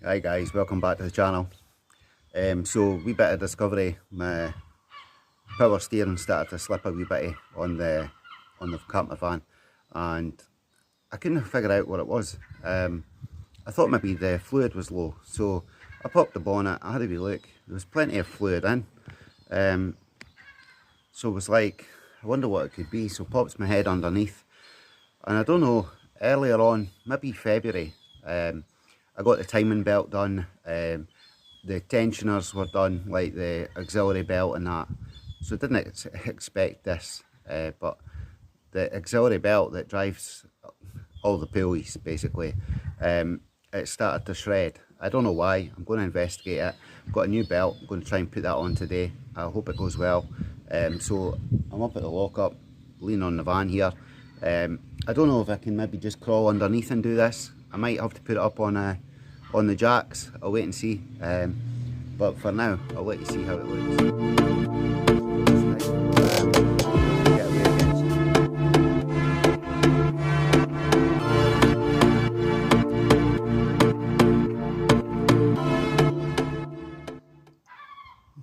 Hi guys, welcome back to the channel. So wee bit of discovery, my power steering started to slip a wee bit on the camper van, and I couldn't figure out what it was. I thought maybe the fluid was low, so I popped the bonnet, I had a wee look, there was plenty of fluid in. So it was like, I wonder what it could be, so popped my head underneath, and I don't know, earlier on, maybe February, I got the timing belt done, the tensioners were done, like the auxiliary belt and that, so I didn't expect this, but the auxiliary belt that drives all the pulleys basically, it started to shred. I don't know why. I'm going to investigate it. I've got a new belt, I'm going to try and put that on today. I hope it goes well. So I'm up at the lockup, leaning on the van here. I don't know if I can maybe just crawl underneath and do this. I might have to put it up on the jacks. I'll wait and see. But for now, I'll let you see how it looks.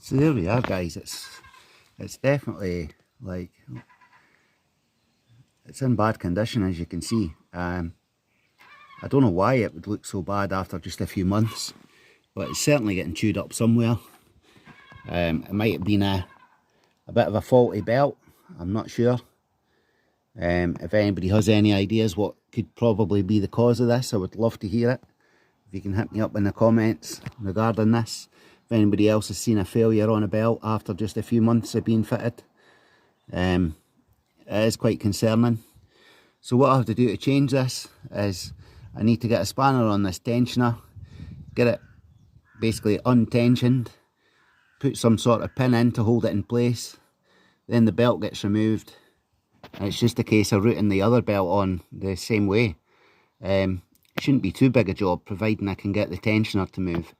So there we are, guys. It's definitely like, it's in bad condition, as you can see. I don't know why it would look so bad after just a few months, but it's certainly getting chewed up somewhere. It might have been a bit of a faulty belt, I'm not sure. If anybody has any ideas what could probably be the cause of this, I would love to hear it. If you can hit me up in the comments regarding this. If anybody else has seen a failure on a belt after just a few months of being fitted. It is quite concerning. So what I have to do to change this is I need to get a spanner on this tensioner, get it basically untensioned, put some sort of pin in to hold it in place, then the belt gets removed, and it's just a case of routing the other belt on the same way. Shouldn't be too big a job, providing I can get the tensioner to move.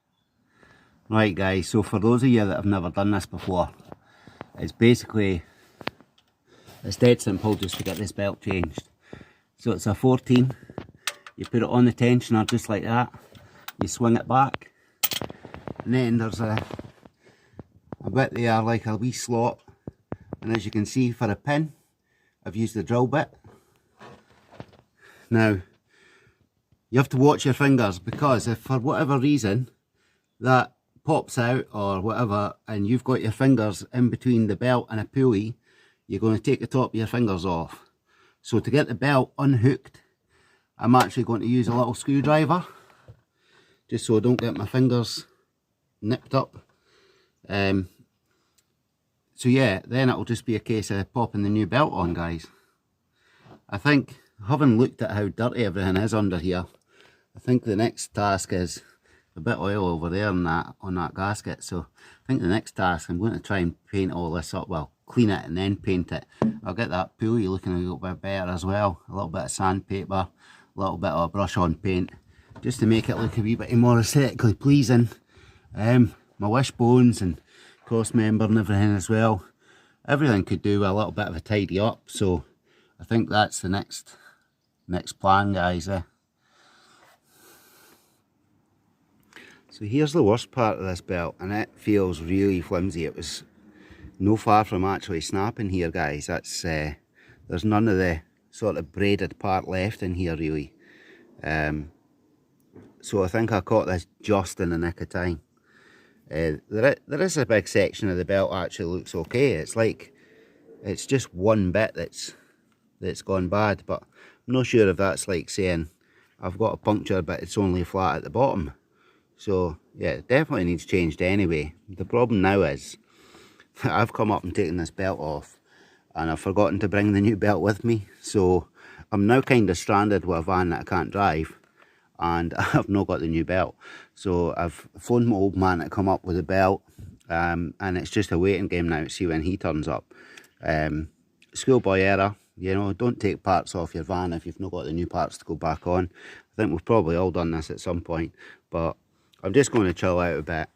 Right guys, so for those of you that have never done this before, it's dead simple just to get this belt changed. So it's a 14, you put it on the tensioner just like that, you swing it back, and then there's a bit there like a wee slot, and as you can see for a pin, I've used the drill bit. Now, you have to watch your fingers, because if for whatever reason that pops out or whatever, and you've got your fingers in between the belt and a pulley, you're going to take the top of your fingers off. So to get the belt unhooked, I'm actually going to use a little screwdriver, just so I don't get my fingers nipped up. So yeah, then it'll just be a case of popping the new belt on, guys. I think, having looked at how dirty everything is under here, I think the next task is a bit of oil over there on that gasket. So I think the next task, I'm going to try and paint all this up. Well, clean it and then paint it. I'll get that pulley looking a little bit better as well. A little bit of sandpaper, a little bit of a brush on paint, just to make it look a wee bit more aesthetically pleasing. My wishbones and cross member and everything as well. Everything could do with a little bit of a tidy up. So I think that's the next plan, guys. So here's the worst part of this belt, and it feels really flimsy. It was no far from actually snapping here, guys. That's there's none of the sort of braided part left in here really. So I think I caught this just in the nick of time. There is a big section of the belt actually looks okay. It's like it's just one bit that's gone bad, but I'm not sure if that's like saying I've got a puncture but it's only flat at the bottom. So yeah, it definitely needs changed anyway. The problem now is I've come up and taken this belt off, and I've forgotten to bring the new belt with me. So I'm now kind of stranded with a van that I can't drive, and I've not got the new belt. So I've phoned my old man to come up with a belt, and it's just a waiting game now to see when he turns up. Schoolboy error, you know, don't take parts off your van if you've not got the new parts to go back on. I think we've probably all done this at some point, but I'm just going to chill out a bit,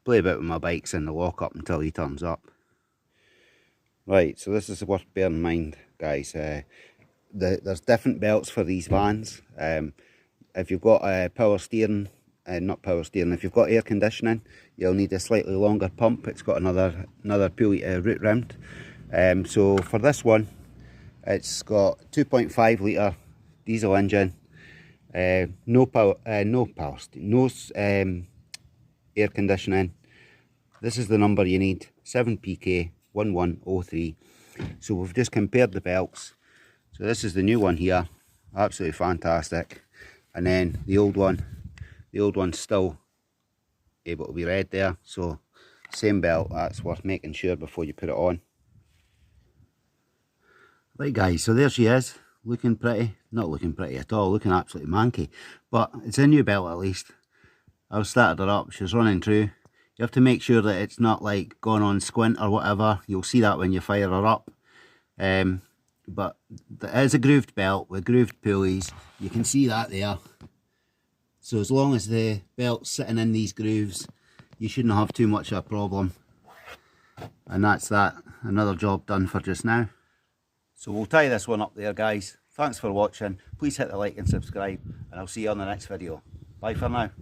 play a bit with my bikes in the lockup until he turns up. Right, so this is worth bearing in mind, guys. There's different belts for these vans. If you've got a power steering not power steering. If you've got air conditioning, you'll need a slightly longer pump. It's got another pulley to route round. So for this one, it's got 2.5 litre diesel engine, no air conditioning. This is the number you need, 7PK1103. So we've just compared the belts. So this is the new one here, absolutely fantastic. And then the old one's still able to be read there. So same belt, that's worth making sure before you put it on. Right guys, so there she is, looking pretty. Not looking pretty at all, looking absolutely manky. But it's a new belt at least. I've started her up, she's running true. You have to make sure that it's not like gone on squint or whatever. You'll see that when you fire her up. But it is a grooved belt with grooved pulleys. You can see that there. So as long as the belt's sitting in these grooves, you shouldn't have too much of a problem. And that's that. Another job done for just now. So we'll tie this one up there, guys. Thanks for watching. Please hit the like and subscribe, and I'll see you on the next video. Bye for now.